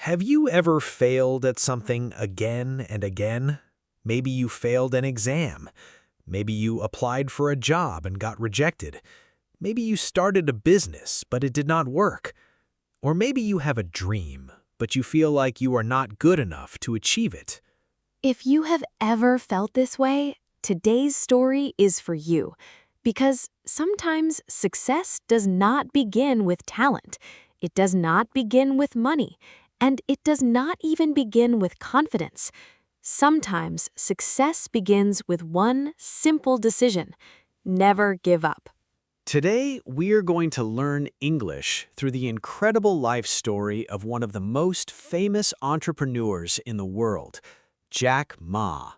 Have you ever failed at something again and again? Maybe you failed an exam. Maybe you applied for a job and got rejected. Maybe you started a business, but it did not work. Or maybe you have a dream, but you feel like you are not good enough to achieve it. If you have ever felt this way, today's story is for you. Because sometimes success does not begin with talent. It does not begin with money. And it does not even begin with confidence. Sometimes success begins with one simple decision: never give up. Today, we are going to learn English through the incredible life story of one of the most famous entrepreneurs in the world, Jack Ma.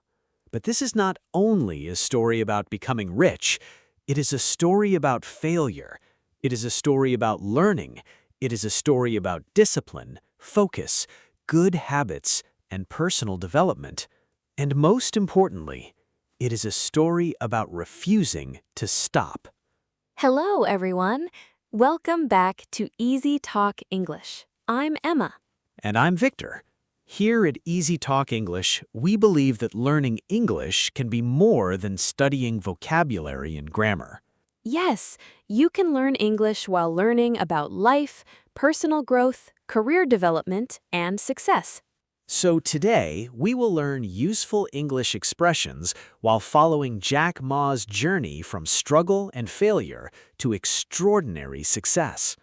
But this is not only a story about becoming rich. It is a story about failure. It is a story about learning. It is a story about discipline, focus, good habits, and personal development. And most importantly, it is a story about refusing to stop. Hello, everyone. Welcome back to EasyTalk English. I'm Emma. And I'm Victor. Here at EasyTalk English, we believe that learning English can be more than studying vocabulary and grammar. Yes, you can learn English while learning about life, personal growth, career development, and success. So today, we will learn useful English expressions while following Jack Ma's journey from struggle and failure to extraordinary success.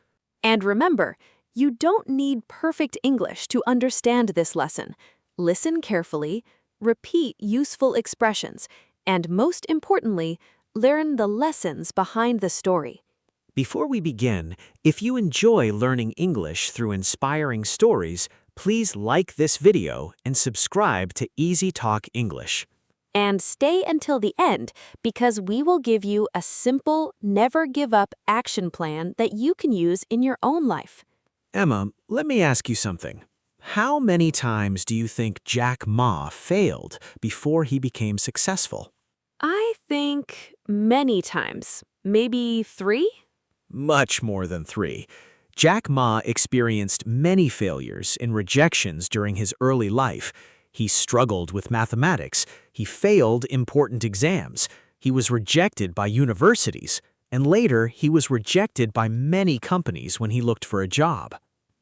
And remember, you don't need perfect English to understand this lesson. Listen carefully, repeat useful expressions, and most importantly, learn the lessons behind the story. Before we begin, if you enjoy learning English through inspiring stories, please like this video and subscribe to EasyTalk English. And stay until the end because we will give you a simple, never-give-up action plan that you can use in your own life. Emma, let me ask you something. How many times do you think Jack Ma failed before he became successful? I think many times. Maybe 3? Much more than 3. Jack Ma experienced many failures and rejections during his early life. He struggled with mathematics. He failed important exams. He was rejected by universities. And later, he was rejected by many companies when he looked for a job.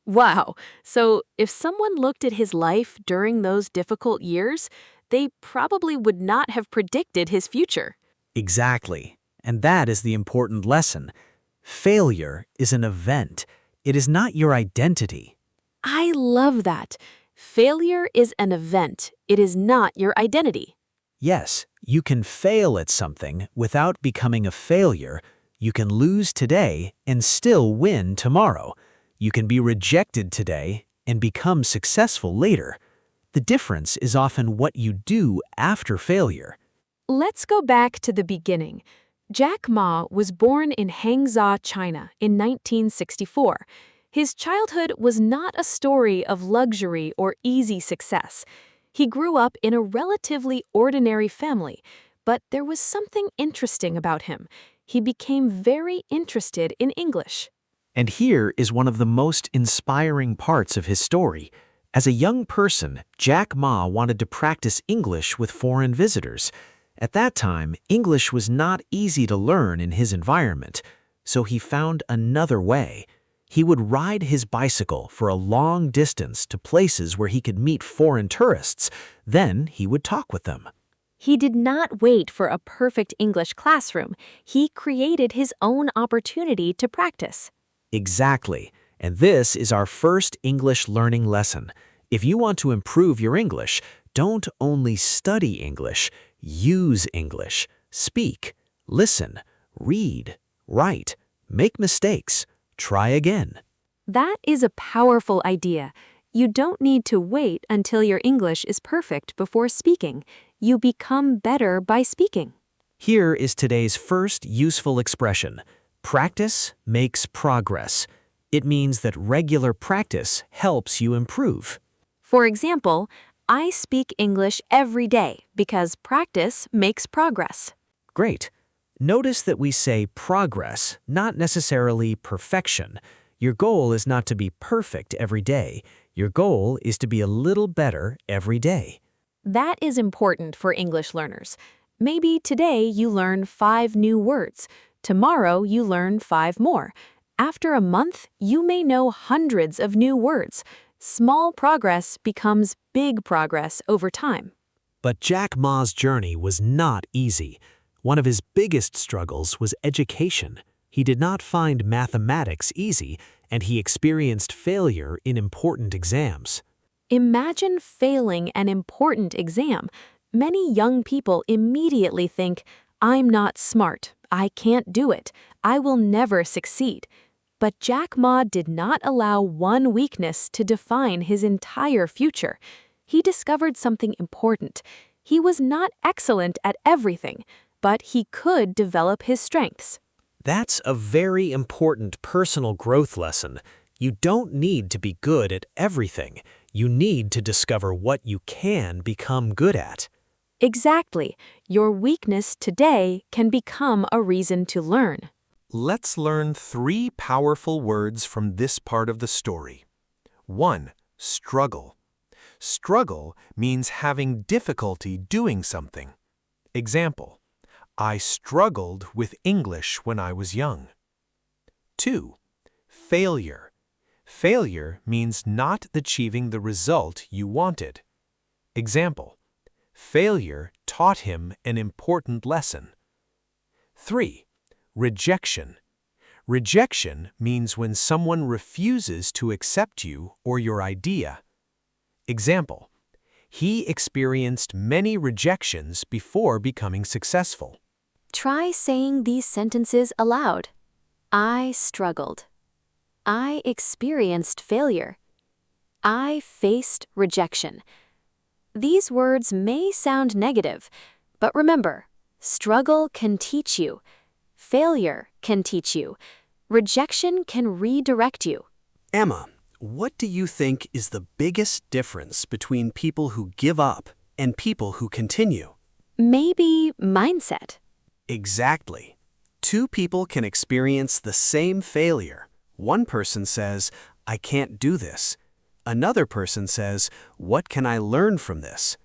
Wow. So if someone looked at his life during those difficult years, they probably would not have predicted his future. Exactly. And that is the important lesson. Failure is an event. It is not your identity. I love that. Failure is an event. It is not your identity. Yes, you can fail at something without becoming a failure. You can lose today and still win tomorrow. You can be rejected today and become successful later. The difference is often what you do after failure. Let's go back to the beginning. Jack Ma was born in Hangzhou, China in 1964. His childhood was not a story of luxury or easy success. He grew up in a relatively ordinary family, but there was something interesting about him. He became very interested in English. And here is one of the most inspiring parts of his story. As a young person, Jack Ma wanted to practice English with foreign visitors. At that time, English was not easy to learn in his environment, so he found another way. He would ride his bicycle for a long distance to places where he could meet foreign tourists. Then he would talk with them. He did not wait for a perfect English classroom. He created his own opportunity to practice. Exactly. And this is our first English learning lesson. If you want to improve your English, don't only study English, use English. Speak, listen, read, write, make mistakes, try again. That is a powerful idea. You don't need to wait until your English is perfect before speaking. You become better by speaking. Here is today's first useful expression. Practice makes progress. It means that regular practice helps you improve. For example, I speak English every day because practice makes progress. Great. Notice that we say progress, not necessarily perfection. Your goal is not to be perfect every day. Your goal is to be a little better every day. That is important for English learners. Maybe today you learn 5 new words. Tomorrow you learn 5 more. After a month, you may know hundreds of new words. Small progress becomes big progress over time. But Jack Ma's journey was not easy. One of his biggest struggles was education. He did not find mathematics easy, and he experienced failure in important exams. Imagine failing an important exam. Many young people immediately think, I'm not smart, I can't do it, I will never succeed. But Jack Ma did not allow one weakness to define his entire future. He discovered something important. He was not excellent at everything, but he could develop his strengths. That's a very important personal growth lesson. You don't need to be good at everything. You need to discover what you can become good at. Exactly. Your weakness today can become a reason to learn. Let's learn 3 powerful words from this part of the story. 1. Struggle. Struggle means having difficulty doing something. Example: I struggled with English when I was young. 2. Failure. Failure means not achieving the result you wanted. Example: failure taught him an important lesson. 3. Rejection. Rejection means when someone refuses to accept you or your idea. Example: he experienced many rejections before becoming successful. Try saying these sentences aloud. I struggled. I experienced failure. I faced rejection. These words may sound negative, but remember, struggle can teach you. Failure can teach you. Rejection can redirect you. Emma, what do you think is the biggest difference between people who give up and people who continue? Maybe mindset. Exactly. 2 people can experience the same failure. One person says, I can't do this. Another person says, what can I learn from this?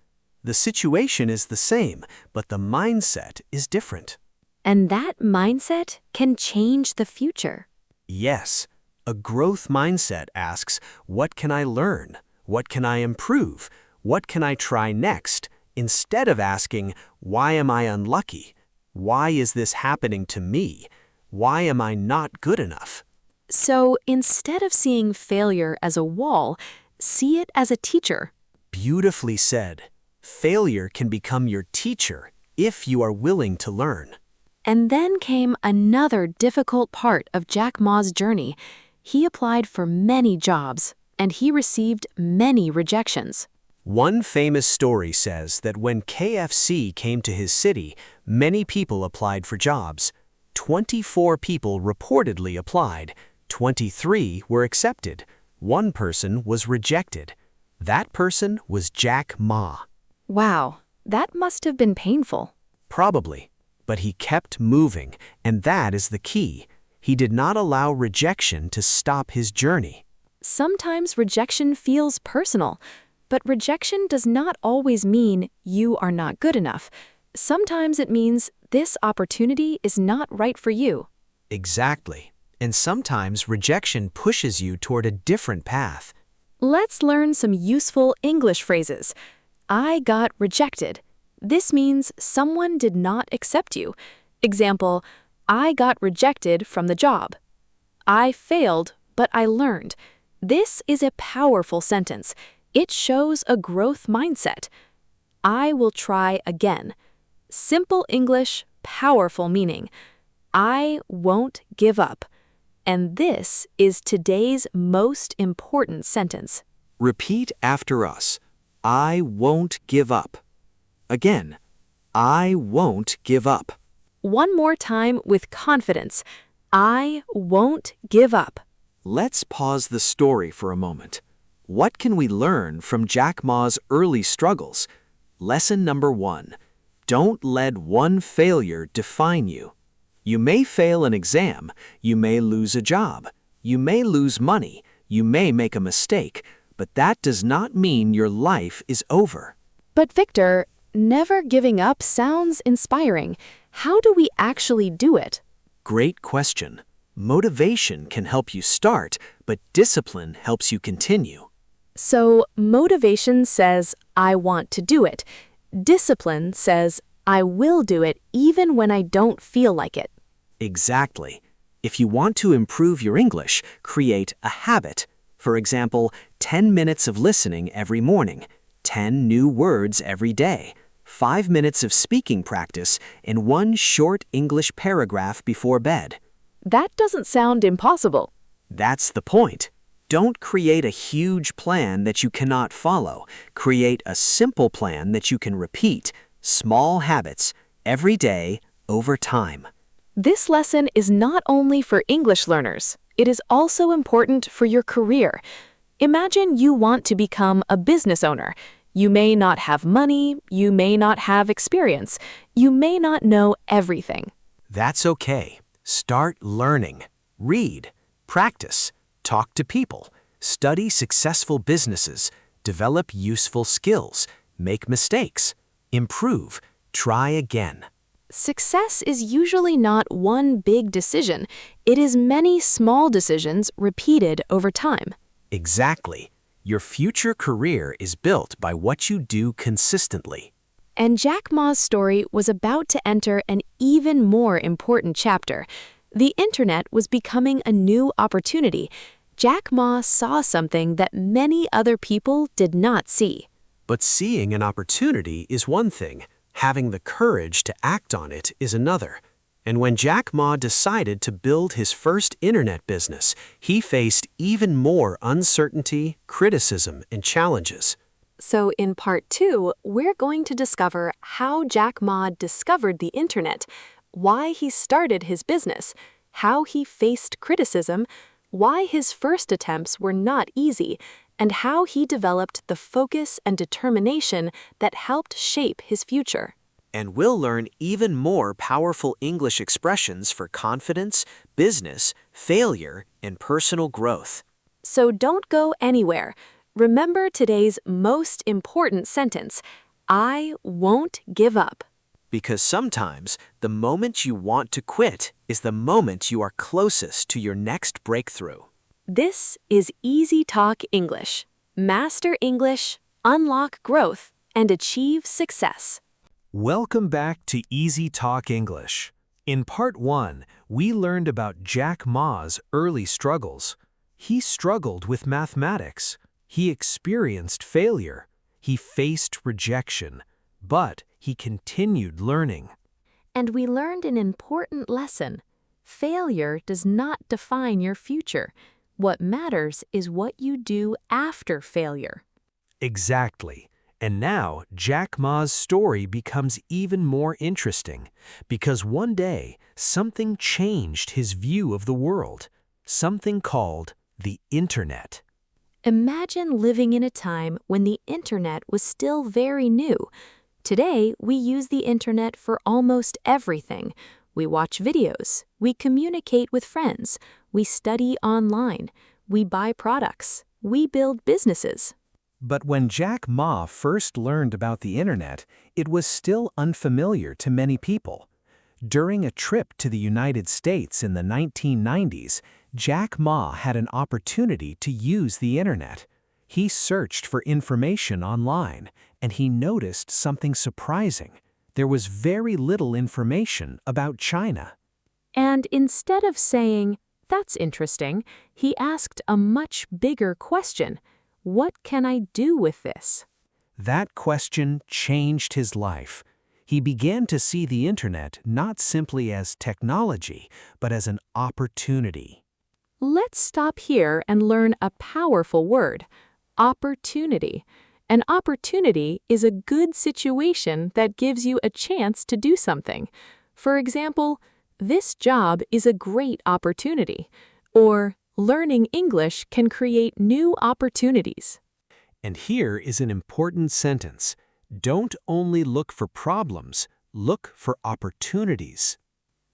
The situation is the same, but the mindset is different. And that mindset can change the future. Yes, a growth mindset asks, what can I learn? What can I improve? What can I try next? Instead of asking, why am I unlucky? Why is this happening to me? Why am I not good enough? So instead of seeing failure as a wall, see it as a teacher. Beautifully said. Failure can become your teacher if you are willing to learn. And then came another difficult part of Jack Ma's journey. He applied for many jobs, and he received many rejections. One famous story says that when KFC came to his city, many people applied for jobs. 24 people reportedly applied. 23 were accepted. 1 person was rejected. That person was Jack Ma. Wow, that must have been painful. Probably. But he kept moving, and that is the key. He did not allow rejection to stop his journey. Sometimes rejection feels personal, but rejection does not always mean you are not good enough. Sometimes it means this opportunity is not right for you. Exactly. And sometimes rejection pushes you toward a different path. Let's learn some useful English phrases. I got rejected. This means someone did not accept you. Example, I got rejected from the job. I failed, but I learned. This is a powerful sentence. It shows a growth mindset. I will try again. Simple English, powerful meaning. I won't give up. And this is today's most important sentence. Repeat after us. I won't give up. Again, I won't give up. One more time with confidence. I won't give up. Let's pause the story for a moment. What can we learn from Jack Ma's early struggles? Lesson number 1. Don't let one failure define you. You may fail an exam, you may lose a job, you may lose money, you may make a mistake, but that does not mean your life is over. But Victor, never giving up sounds inspiring. How do we actually do it? Great question. Motivation can help you start, but discipline helps you continue. So, motivation says, I want to do it. Discipline says, I will do it even when I don't feel like it. Exactly. If you want to improve your English, create a habit. For example, 10 minutes of listening every morning, 10 new words every day, 5 minutes of speaking practice, and 1 short English paragraph before bed. That doesn't sound impossible. That's the point. Don't create a huge plan that you cannot follow. Create a simple plan that you can repeat, small habits, every day, over time. This lesson is not only for English learners, it is also important for your career. Imagine you want to become a business owner. You may not have money, you may not have experience, you may not know everything. That's okay. Start learning. Read. Practice. Talk to people. Study successful businesses. Develop useful skills. Make mistakes. Improve. Try again. Success is usually not one big decision. It is many small decisions repeated over time. Exactly. Your future career is built by what you do consistently. And Jack Ma's story was about to enter an even more important chapter. The internet was becoming a new opportunity. Jack Ma saw something that many other people did not see. But seeing an opportunity is one thing. Having the courage to act on it is another. And when Jack Ma decided to build his first internet business, he faced even more uncertainty, criticism, and challenges. So in part 2, we're going to discover how Jack Ma discovered the internet, why he started his business, how he faced criticism, why his first attempts were not easy, and how he developed the focus and determination that helped shape his future. And we'll learn even more powerful English expressions for confidence, business, failure, and personal growth. So don't go anywhere. Remember today's most important sentence, I won't give up. Because sometimes the moment you want to quit is the moment you are closest to your next breakthrough. This is EasyTalk English. Master English, unlock growth, and achieve success. Welcome back to EasyTalk English. In part 1, we learned about Jack Ma's early struggles. He struggled with mathematics. He experienced failure. He faced rejection. But he continued learning. And we learned an important lesson. Failure does not define your future. What matters is what you do after failure. Exactly. And now, Jack Ma's story becomes even more interesting because one day, something changed his view of the world. Something called the Internet. Imagine living in a time when the Internet was still very new. Today, we use the Internet for almost everything. We watch videos, we communicate with friends, we study online, we buy products, we build businesses. But when Jack Ma first learned about the Internet, it was still unfamiliar to many people. During a trip to the United States in the 1990s, Jack Ma had an opportunity to use the Internet. He searched for information online, and he noticed something surprising. There was very little information about China. And instead of saying, "That's interesting," he asked a much bigger question. What can I do with this? That question changed his life. He began to see the Internet not simply as technology, but as an opportunity. Let's stop here and learn a powerful word, opportunity. An opportunity is a good situation that gives you a chance to do something. For example, this job is a great opportunity. Or, learning English can create new opportunities. And here is an important sentence. Don't only look for problems, look for opportunities.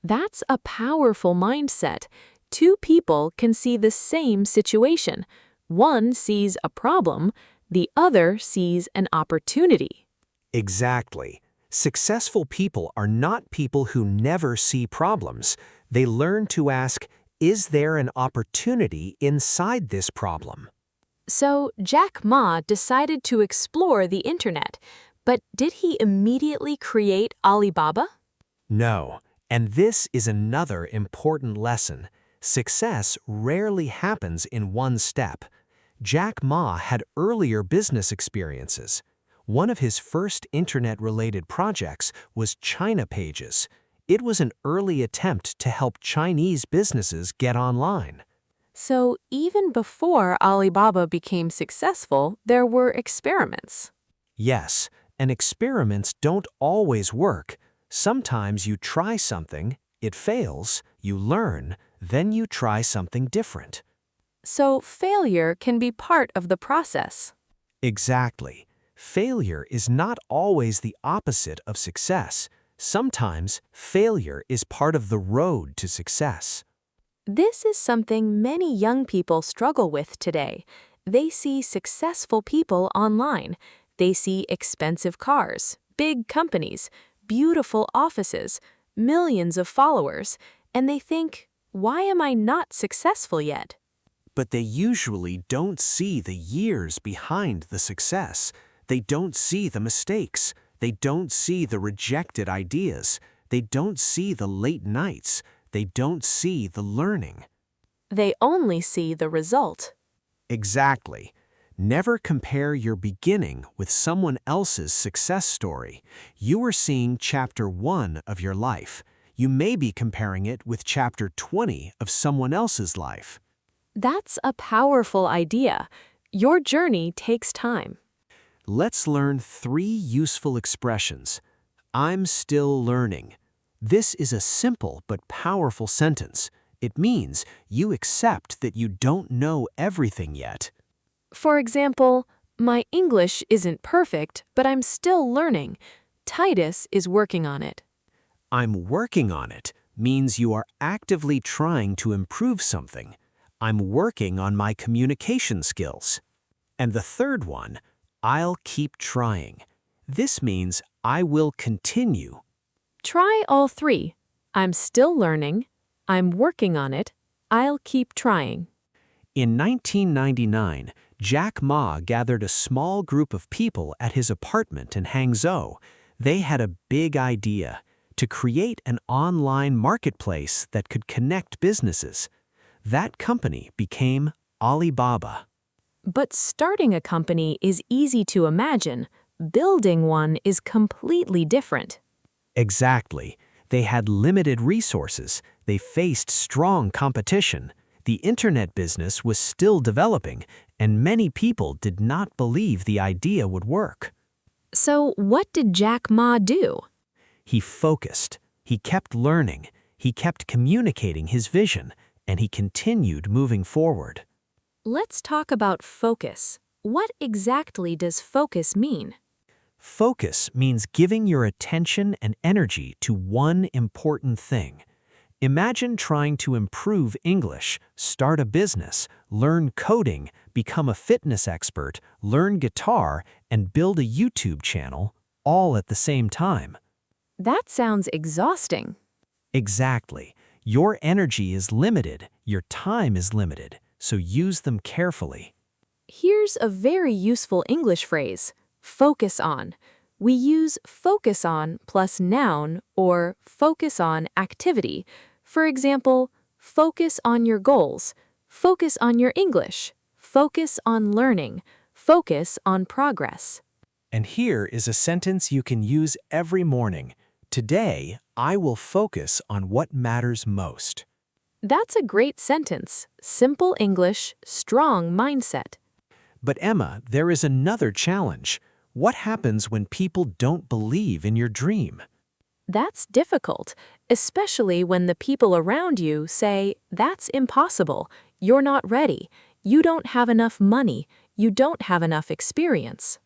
That's a powerful mindset. Two people can see the same situation. One sees a problem, the other sees an opportunity. Exactly. Successful people are not people who never see problems. They learn to ask, is there an opportunity inside this problem? So Jack Ma decided to explore the internet, but did he immediately create Alibaba? No, and this is another important lesson. Success rarely happens in one step. Jack Ma had earlier business experiences. One of his first internet-related projects was China Pages. It was an early attempt to help Chinese businesses get online. So even before Alibaba became successful, there were experiments. Yes, and experiments don't always work. Sometimes you try something, it fails, you learn, then you try something different. So failure can be part of the process. Exactly. Failure is not always the opposite of success. Sometimes failure is part of the road to success. This is something many young people struggle with today. They see successful people online. They see expensive cars, big companies, beautiful offices, millions of followers, and they think, why am I not successful yet? But they usually don't see the years behind the success. They don't see the mistakes. They don't see the rejected ideas. They don't see the late nights. They don't see the learning. They only see the result. Exactly. Never compare your beginning with someone else's success story. You are seeing chapter 1 of your life. You may be comparing it with chapter 20 of someone else's life. That's a powerful idea. Your journey takes time. Let's learn 3 useful expressions. I'm still learning. This is a simple but powerful sentence. It means you accept that you don't know everything yet. For example, my English isn't perfect, but I'm still learning. Titus is working on it. I'm working on it means you are actively trying to improve something. I'm working on my communication skills. And the third one, I'll keep trying. This means I will continue. Try all 3. I'm still learning. I'm working on it. I'll keep trying. In 1999, Jack Ma gathered a small group of people at his apartment in Hangzhou. They had a big idea to create an online marketplace that could connect businesses. That company became Alibaba. But starting a company is easy to imagine. Building one is completely different. Exactly. They had limited resources. They faced strong competition. The internet business was still developing, and many people did not believe the idea would work. So what did Jack Ma do? He focused. He kept learning. He kept communicating his vision, and he continued moving forward. Let's talk about focus. What exactly does focus mean? Focus means giving your attention and energy to one important thing. Imagine trying to improve English, start a business, learn coding, become a fitness expert, learn guitar, and build a YouTube channel, all at the same time. That sounds exhausting. Exactly. Your energy is limited, your time is limited, so use them carefully. Here's a very useful English phrase, focus on. We use focus on plus noun or focus on activity. For example, focus on your goals, focus on your English, focus on learning, focus on progress. And here is a sentence you can use every morning. Today, I will focus on what matters most. That's a great sentence. Simple English, strong mindset. But Emma, there is another challenge. What happens when people don't believe in your dream? That's difficult, especially when the people around you say, that's impossible, you're not ready, you don't have enough money, you don't have enough experience.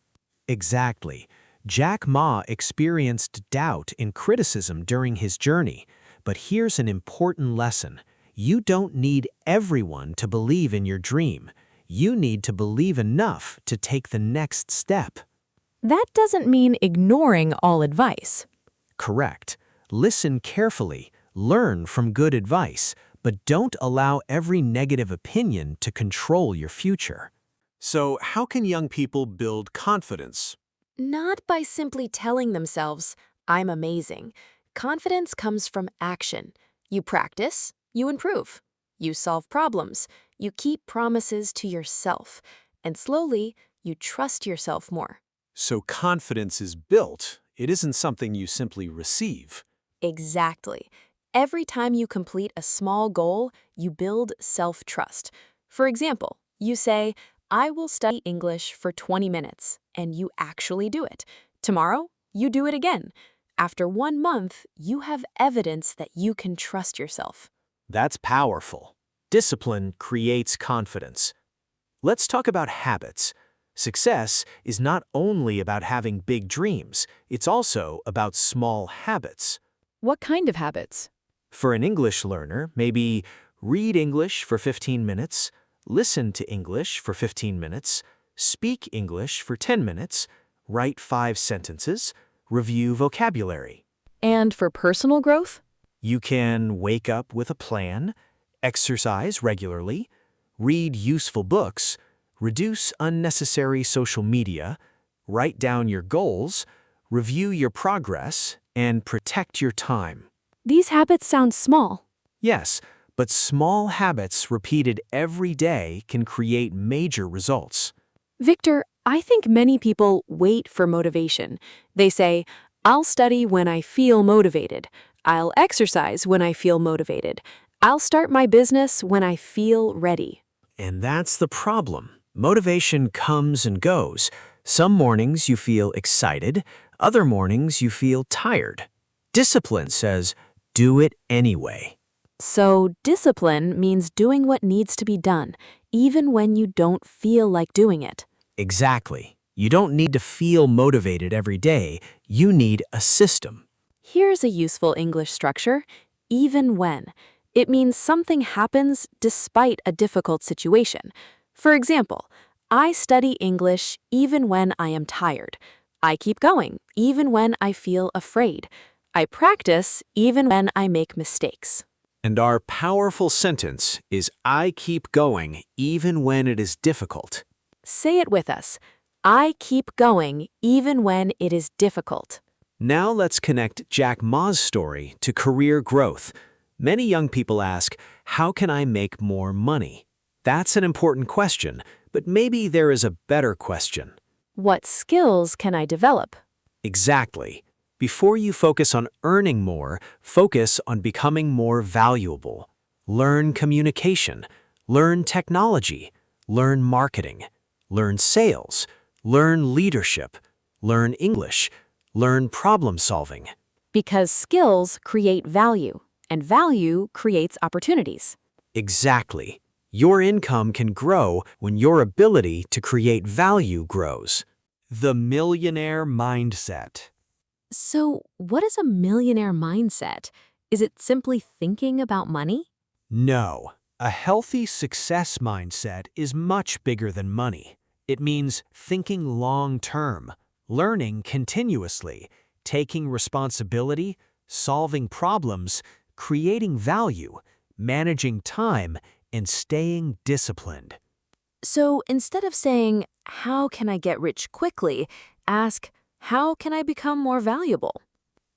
Exactly. Jack Ma experienced doubt and criticism during his journey. But here's an important lesson. You don't need everyone to believe in your dream. You need to believe enough to take the next step. That doesn't mean ignoring all advice. Correct. Listen carefully, learn from good advice, but don't allow every negative opinion to control your future. So, how can young people build confidence? Not by simply telling themselves, I'm amazing. Confidence comes from action. You practice, you improve. You solve problems, you keep promises to yourself, and slowly, you trust yourself more. So, confidence is built. It isn't something you simply receive. Exactly. Every time you complete a small goal, you build self-trust. For example, you say, I will study English for 20 minutes, and you actually do it. Tomorrow, you do it again. After 1 month, you have evidence that you can trust yourself. That's powerful. Discipline creates confidence. Let's talk about habits. Success is not only about having big dreams, it's also about small habits. What kind of habits? For an English learner, maybe read English for 15 minutes, listen to English for 15 minutes, speak English for 10 minutes, write 5 sentences, review vocabulary. And for personal growth? You can wake up with a plan, exercise regularly, read useful books, reduce unnecessary social media, write down your goals, review your progress, and protect your time. These habits sound small. Yes, but small habits repeated every day can create major results. Victor, I think many people wait for motivation. They say, I'll study when I feel motivated. I'll exercise when I feel motivated. I'll start my business when I feel ready. And that's the problem. Motivation comes and goes. Some mornings you feel excited, other mornings you feel tired. Discipline says, do it anyway. So, discipline means doing what needs to be done, even when you don't feel like doing it. Exactly. You don't need to feel motivated every day. You need a system. Here's a useful English structure, even when. It means something happens despite a difficult situation. For example, I study English even when I am tired. I keep going even when I feel afraid. I practice even when I make mistakes. And our powerful sentence is, I keep going even when it is difficult. Say it with us. I keep going even when it is difficult. Now let's connect Jack Ma's story to career growth. Many young people ask, how can I make more money? That's an important question, but maybe there is a better question. What skills can I develop? Exactly. Before you focus on earning more, focus on becoming more valuable. Learn communication, learn technology, learn marketing, learn sales, learn leadership, learn English, learn problem solving. Because skills create value, and value creates opportunities. Exactly. Your income can grow when your ability to create value grows. The millionaire mindset. So, what is a millionaire mindset? Is it simply thinking about money? No. A healthy success mindset is much bigger than money. It means thinking long-term, learning continuously, taking responsibility, solving problems, creating value, managing time, and staying disciplined. So, instead of saying, how can I get rich quickly, ask, how can I become more valuable?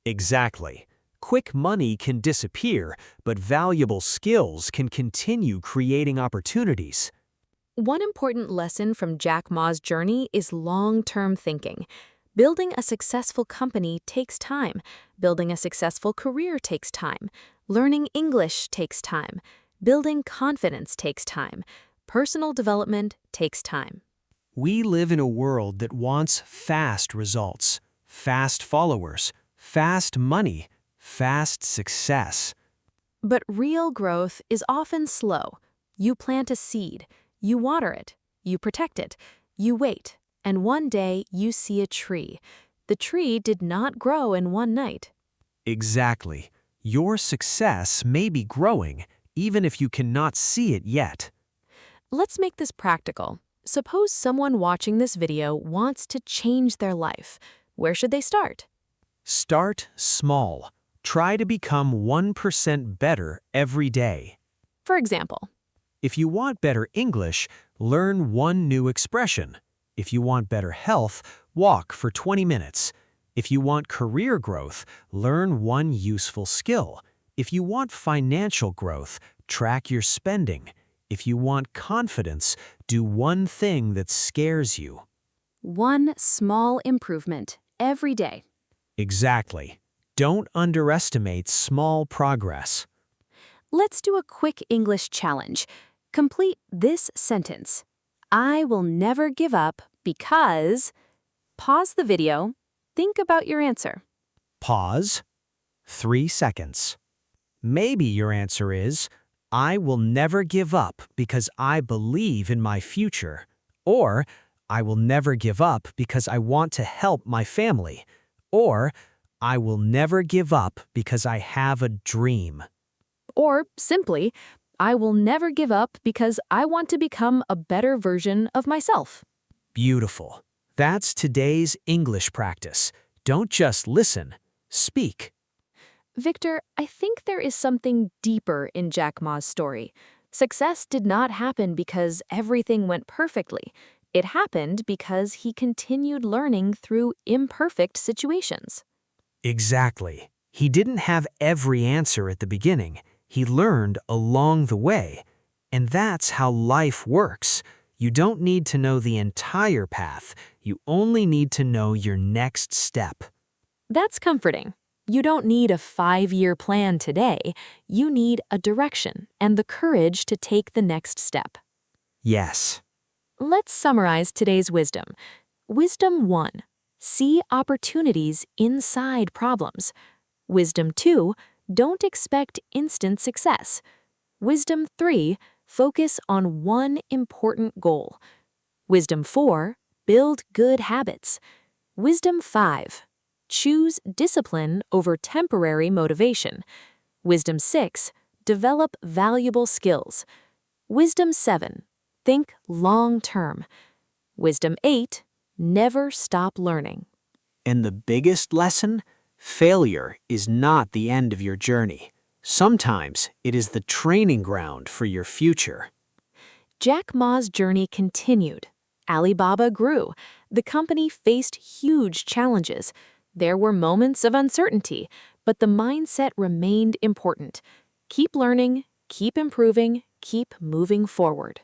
Exactly. Quick money can disappear, but valuable skills can continue creating opportunities. One important lesson from Jack Ma's journey is long-term thinking. Building a successful company takes time. Building a successful career takes time. Learning English takes time. Building confidence takes time. Personal development takes time. We live in a world that wants fast results, fast followers, fast money, fast success. But real growth is often slow. You plant a seed, you water it, you protect it, you wait, and one day you see a tree. The tree did not grow in one night. Exactly. Your success may be growing, even if you cannot see it yet. Let's make this practical. Suppose someone watching this video wants to change their life. Where should they start? Start small. Try to become 1% better every day. For example, If you want better English, learn one new expression. If you want better health, walk for 20 minutes. If you want career growth, learn one useful skill. If you want financial growth, track your spending. If you want confidence, do one thing that scares you. one small improvement every day. Exactly. Don't underestimate small progress. Let's do a quick English challenge. Complete this sentence. I will never give up because... Pause the video. Think about your answer. Pause. 3 seconds. Maybe your answer is, I will never give up because I believe in my future. Or, I will never give up because I want to help my family. Or, I will never give up because I have a dream. Or simply, I will never give up because I want to become a better version of myself. Beautiful. That's today's English practice. Don't just listen, speak. Victor, I think there is something deeper in Jack Ma's story. Success did not happen because everything went perfectly. It happened because he continued learning through imperfect situations. Exactly. He didn't have every answer at the beginning. He learned along the way. And that's how life works. You don't need to know the entire path. You only need to know your next step. That's comforting. You don't need a 5-year plan today. You need a direction and the courage to take the next step. Yes. Let's summarize today's wisdom. Wisdom 1. See opportunities inside problems. Wisdom 2. Don't expect instant success. Wisdom 3. Focus on one important goal. Wisdom 4. Build good habits. Wisdom 5. Choose discipline over temporary motivation. Wisdom 6. Develop valuable skills. Wisdom 7. Think long-term. Wisdom 8. Never stop learning. And the biggest lesson? Failure is not the end of your journey. Sometimes it is the training ground for your future. Jack Ma's journey continued. Alibaba grew. The company faced huge challenges. There were moments of uncertainty, but the mindset remained important. Keep learning, keep improving, keep moving forward.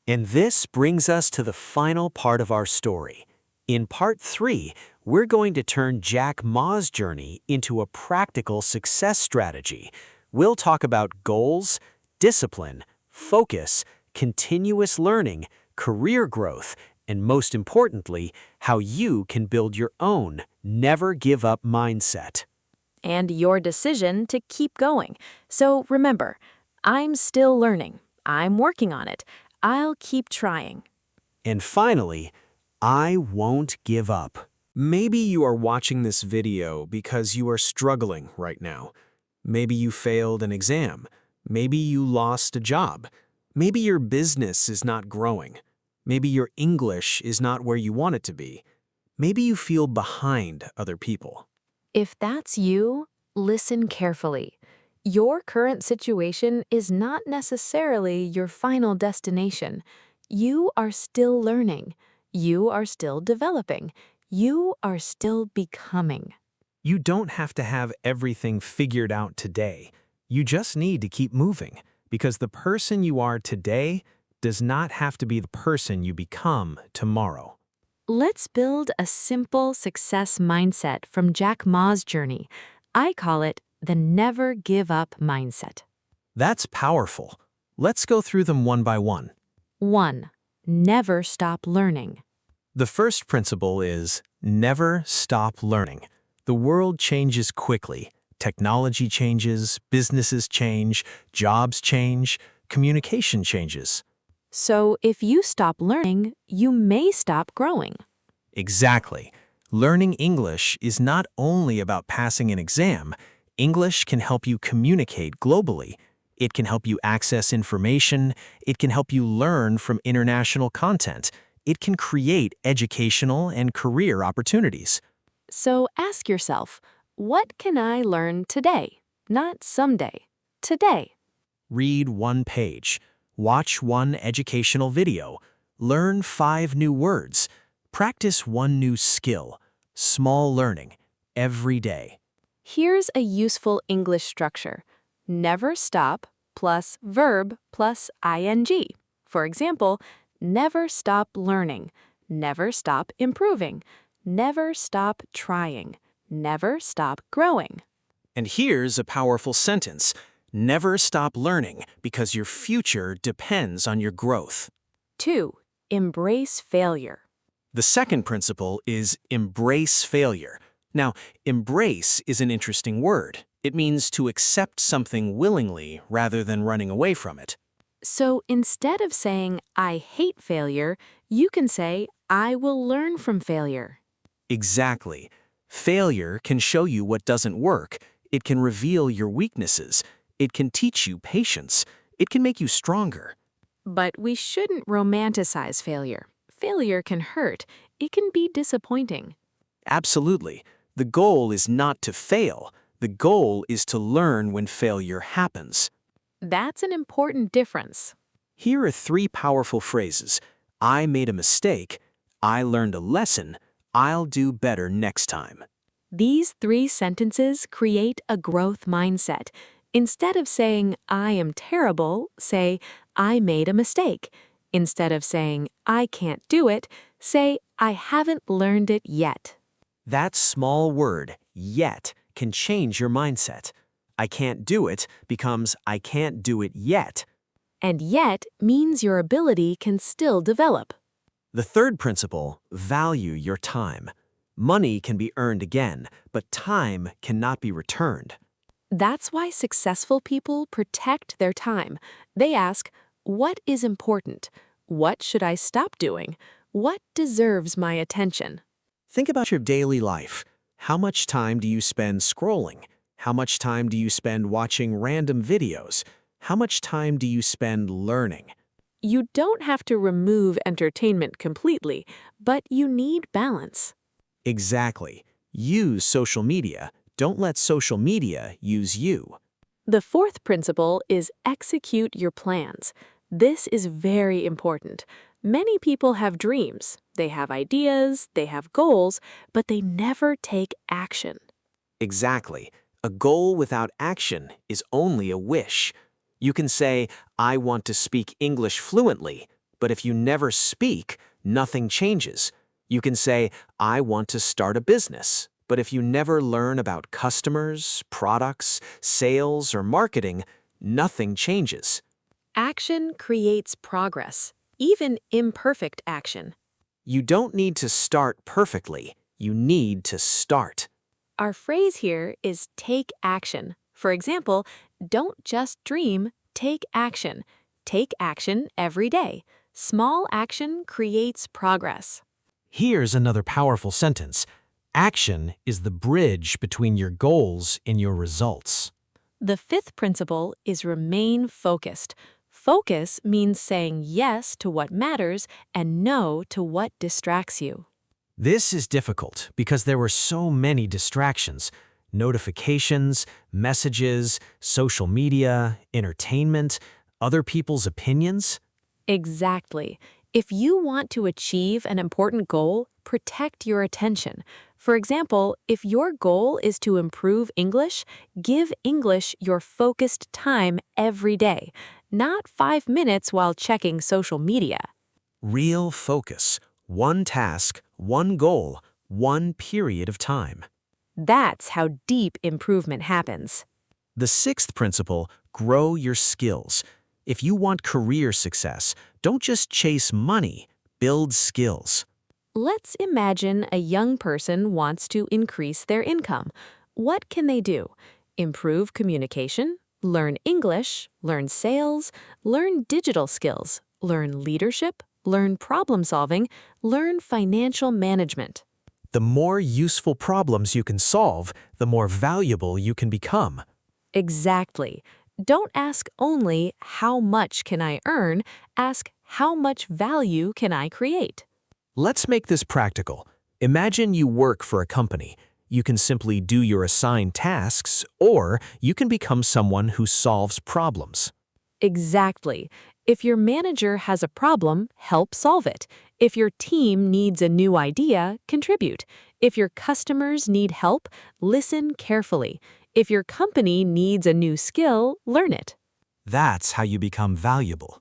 And this brings us to the final part of our story. In part 3, we're going to turn Jack Ma's journey into a practical success strategy. We'll talk about goals, discipline, focus, continuous learning, career growth, and most importantly, how you can build your own never-give-up mindset. And your decision to keep going. So remember, I'm still learning. I'm working on it. I'll keep trying. And finally, I won't give up. Maybe you are watching this video because you are struggling right now. Maybe you failed an exam. Maybe you lost a job. Maybe your business is not growing. Maybe your English is not where you want it to be. Maybe you feel behind other people. If that's you, listen carefully. Your current situation is not necessarily your final destination. You are still learning. You are still developing. You are still becoming. You don't have to have everything figured out today. You just need to keep moving, because the person you are today does not have to be the person you become tomorrow. Let's build a simple success mindset from Jack Ma's journey. I call it the never give up mindset. That's powerful. Let's go through them one by one. 1. Never stop learning. The first principle is never stop learning. The world changes quickly. Technology changes, businesses change, jobs change, communication changes. So if you stop learning, you may stop growing. Exactly. Learning English is not only about passing an exam. English can help you communicate globally. It can help you access information. It can help you learn from international content. It can create educational and career opportunities. So ask yourself, what can I learn today? Not someday. Today. Read one page. Watch one educational video. Learn 5 new words. Practice one new skill. Small learning. Every day. Here's a useful English structure. Never stop plus verb plus ing. For example, never stop learning, never stop improving, never stop trying, never stop growing. And here's a powerful sentence. Never stop learning because your future depends on your growth. 2. Embrace failure. The second principle is embrace failure. Now, embrace is an interesting word. It means to accept something willingly rather than running away from it. So instead of saying, I hate failure, you can say, I will learn from failure. Exactly. Failure can show you what doesn't work. It can reveal your weaknesses. It can teach you patience. It can make you stronger. But we shouldn't romanticize failure. Failure can hurt. It can be disappointing. Absolutely. The goal is not to fail. The goal is to learn when failure happens. That's an important difference. Here are 3 powerful phrases. I made a mistake. I learned a lesson. I'll do better next time. These 3 sentences create a growth mindset. Instead of saying, I am terrible, say, I made a mistake. Instead of saying, I can't do it, say, I haven't learned it yet. That small word, yet, can change your mindset. I can't do it becomes I can't do it yet. And yet means your ability can still develop. The third principle, value your time. Money can be earned again, but time cannot be returned. That's why successful people protect their time. They ask, what is important? What should I stop doing? What deserves my attention? Think about your daily life. How much time do you spend scrolling? How much time do you spend watching random videos? How much time do you spend learning? You don't have to remove entertainment completely, but you need balance. Exactly. Use social media. Don't let social media use you. The fourth principle is execute your plans. This is very important. Many people have dreams, they have ideas, they have goals, but they never take action. Exactly. A goal without action is only a wish. You can say, I want to speak English fluently, but if you never speak, nothing changes. You can say, I want to start a business, but if you never learn about customers, products, sales, or marketing, nothing changes. Action creates progress, even imperfect action. You don't need to start perfectly. You need to start. Our phrase here is take action. For example, don't just dream, take action. Take action every day. Small action creates progress. Here's another powerful sentence. Action is the bridge between your goals and your results. The fifth principle is remain focused. Focus means saying yes to what matters and no to what distracts you. This is difficult because there were so many distractions. Notifications, messages, social media, entertainment, other people's opinions. Exactly. If you want to achieve an important goal, protect your attention. For example, if your goal is to improve English, give English your focused time every day, not 5 minutes while checking social media. Real focus. One task, one goal, one period of time. That's how deep improvement happens. The sixth principle, grow your skills. If you want career success, don't just chase money, build skills. Let's imagine a young person wants to increase their income. What can they do? Improve communication, learn English, learn sales, learn digital skills, learn leadership, learn problem solving, learn financial management. The more useful problems you can solve, the more valuable you can become. Exactly. Don't ask only, how much can I earn? Ask, how much value can I create? Let's make this practical. Imagine you work for a company. You can simply do your assigned tasks, or you can become someone who solves problems. Exactly. If your manager has a problem, help solve it. If your team needs a new idea, contribute. If your customers need help, listen carefully. If your company needs a new skill, learn it. That's how you become valuable.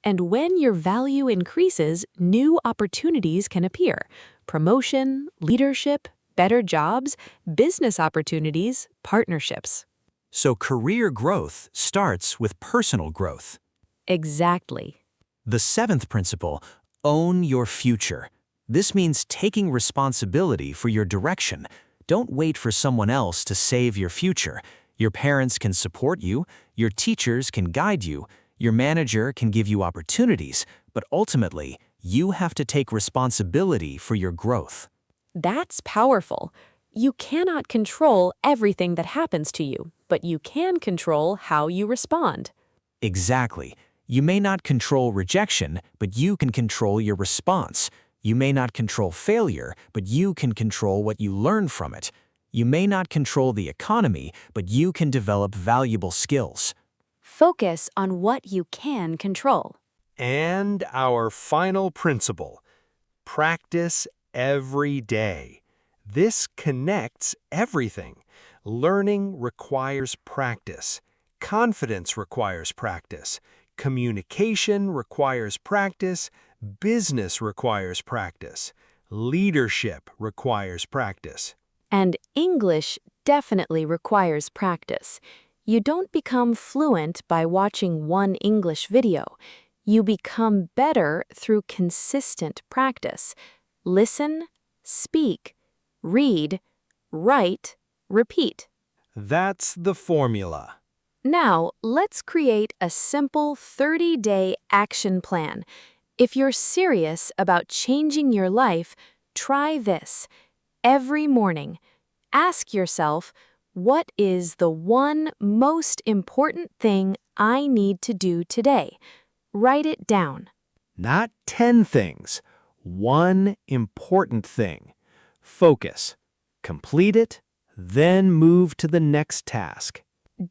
And when your value increases, new opportunities can appear. Promotion, leadership, better jobs, business opportunities, partnerships. So career growth starts with personal growth. Exactly. The seventh principle, own your future. This means taking responsibility for your direction. Don't wait for someone else to save your future. Your parents can support you, your teachers can guide you, your manager can give you opportunities, but ultimately, you have to take responsibility for your growth. That's powerful. You cannot control everything that happens to you, but you can control how you respond. Exactly. You may not control rejection, but you can control your response. You may not control failure, but you can control what you learn from it. You may not control the economy, but you can develop valuable skills. Focus on what you can control. And our final principle, practice every day. This connects everything. Learning requires practice. Confidence requires practice. Communication requires practice. Business requires practice. Leadership requires practice. And English definitely requires practice. You don't become fluent by watching one English video. You become better through consistent practice. Listen, speak, read, write, repeat. That's the formula. Now, let's create a simple 30-day action plan. If you're serious about changing your life, try this. Every morning, ask yourself, what is the one most important thing I need to do today? Write it down. Not 10 things. One important thing. Focus. Complete it, then move to the next task.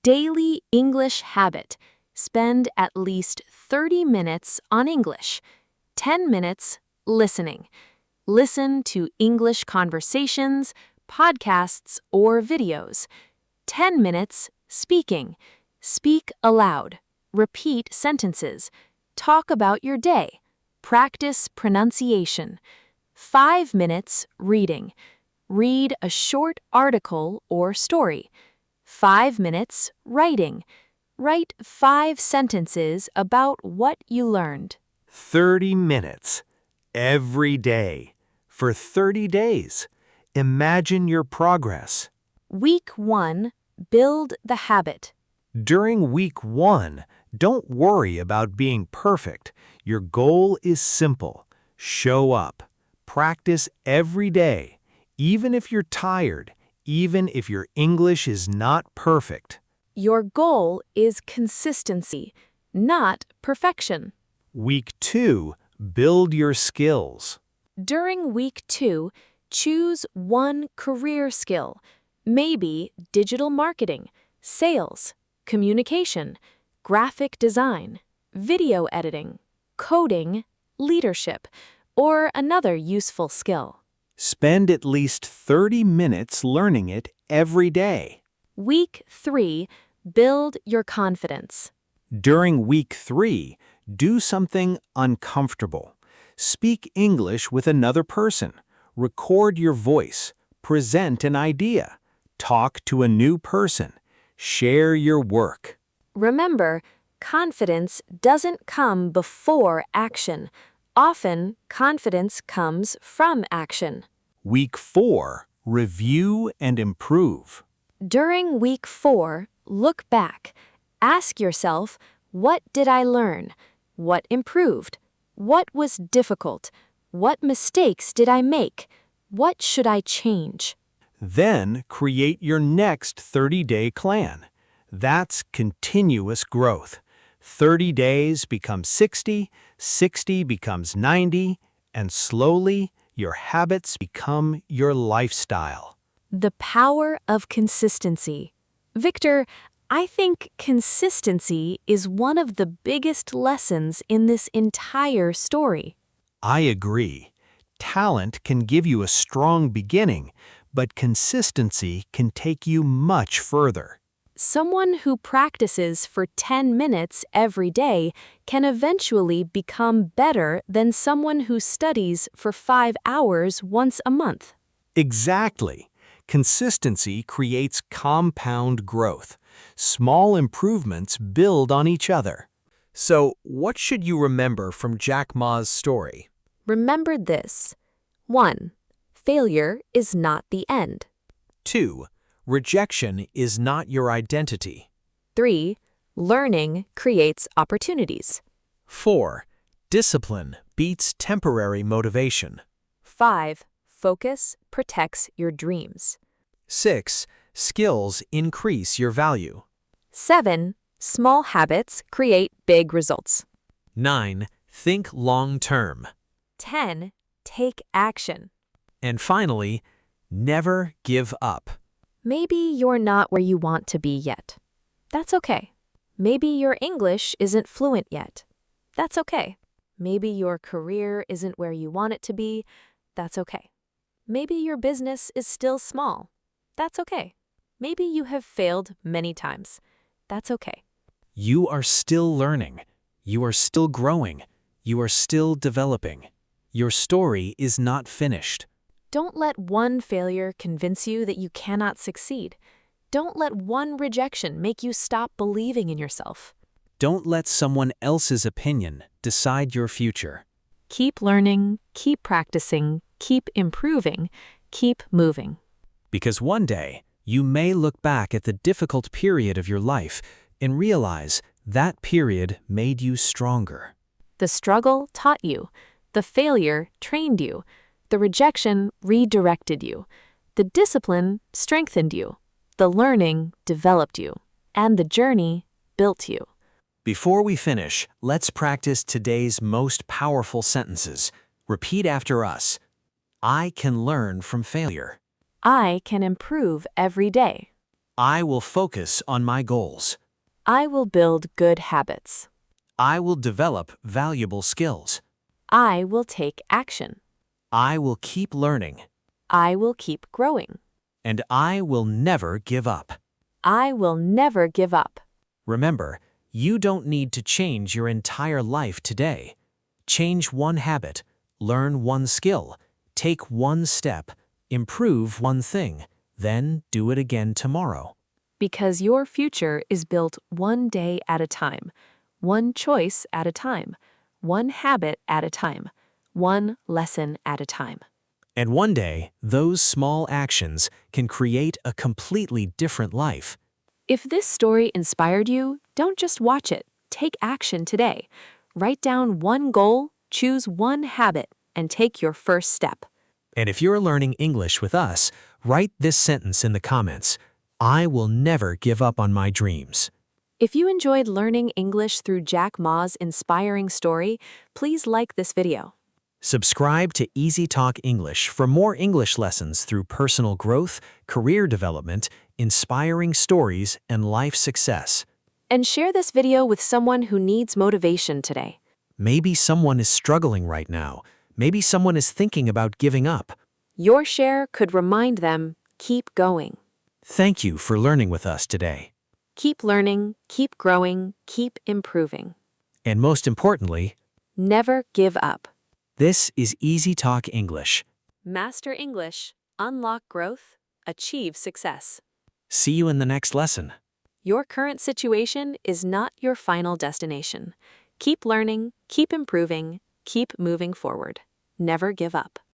Daily English habit. Spend at least 30 minutes on English. 10 minutes listening. Listen to English conversations, podcasts, or videos. 10 minutes speaking. Speak aloud. Repeat sentences. Talk about your day. Practice pronunciation. 5 minutes reading. Read a short article or story. 5 minutes writing. Write 5 sentences about what you learned. 30 minutes every day for 30 days. Imagine your progress. Week 1. Build the habit. During week 1, don't worry about being perfect. Your goal is simple. Show up. Practice every day, even if you're tired, even if your English is not perfect. Your goal is consistency, not perfection. Week 2, build your skills. During week 2, choose one career skill, maybe digital marketing, sales, communication, graphic design, video editing, coding, leadership, or another useful skill. Spend at least 30 minutes learning it every day. Week 3, build your confidence. During week 3, do something uncomfortable. Speak English with another person. Record your voice. Present an idea. Talk to a new person. Share your work. Remember, confidence doesn't come before action. Often, confidence comes from action. Week 4, review and improve. During week 4, look back. Ask yourself, what did I learn? What improved? What was difficult? What mistakes did I make? What should I change? Then create your next 30-day plan. That's continuous growth. 30 days becomes 60, 60 becomes 90, and slowly your habits become your lifestyle. The power of consistency. Victor, I think consistency is one of the biggest lessons in this entire story. I agree. Talent can give you a strong beginning, but consistency can take you much further. Someone who practices for 10 minutes every day can eventually become better than someone who studies for 5 hours once a month. Exactly. Consistency creates compound growth. Small improvements build on each other. So, what should you remember from Jack Ma's story? Remember this. 1. Failure is not the end. 2. Rejection is not your identity. 3. Learning creates opportunities. 4. Discipline beats temporary motivation. 5. Focus protects your dreams. 6. Skills increase your value. 7. Small habits create big results. 9. Think long-term. 10. Take action. And finally, never give up. Maybe you're not where you want to be yet. That's okay. Maybe your English isn't fluent yet. That's okay. Maybe your career isn't where you want it to be. That's okay. Maybe your business is still small. That's okay. Maybe you have failed many times. That's okay. You are still learning. You are still growing. You are still developing. Your story is not finished. Don't let one failure convince you that you cannot succeed. Don't let one rejection make you stop believing in yourself. Don't let someone else's opinion decide your future. Keep learning, keep practicing, keep improving, keep moving. Because one day, you may look back at the difficult period of your life and realize that period made you stronger. The struggle taught you. The failure trained you. The rejection redirected you. The discipline strengthened you. The learning developed you. And the journey built you. Before we finish, let's practice today's most powerful sentences. Repeat after us. I can learn from failure. I can improve every day. I will focus on my goals. I will build good habits. I will develop valuable skills. I will take action. I will keep learning. I will keep growing. And I will never give up. I will never give up. Remember, you don't need to change your entire life today. Change one habit, learn one skill, take one step, improve one thing, then do it again tomorrow. Because your future is built one day at a time, one choice at a time, one habit at a time, one lesson at a time. And one day, those small actions can create a completely different life. If this story inspired you, don't just watch it. Take action today. Write down one goal, choose one habit, and take your first step. And if you're learning English with us, write this sentence in the comments. I will never give up on my dreams. If you enjoyed learning English through Jack Ma's inspiring story, please like this video. Subscribe to EasyTalk English for more English lessons through personal growth, career development, inspiring stories, and life success. And share this video with someone who needs motivation today. Maybe someone is struggling right now. Maybe someone is thinking about giving up. Your share could remind them, keep going. Thank you for learning with us today. Keep learning, keep growing, keep improving. And most importantly, Never give up. this is EasyTalk English. Master English, unlock growth, achieve success. See you in the next lesson. Your current situation is not your final destination. Keep learning, keep improving, keep moving forward. Never give up.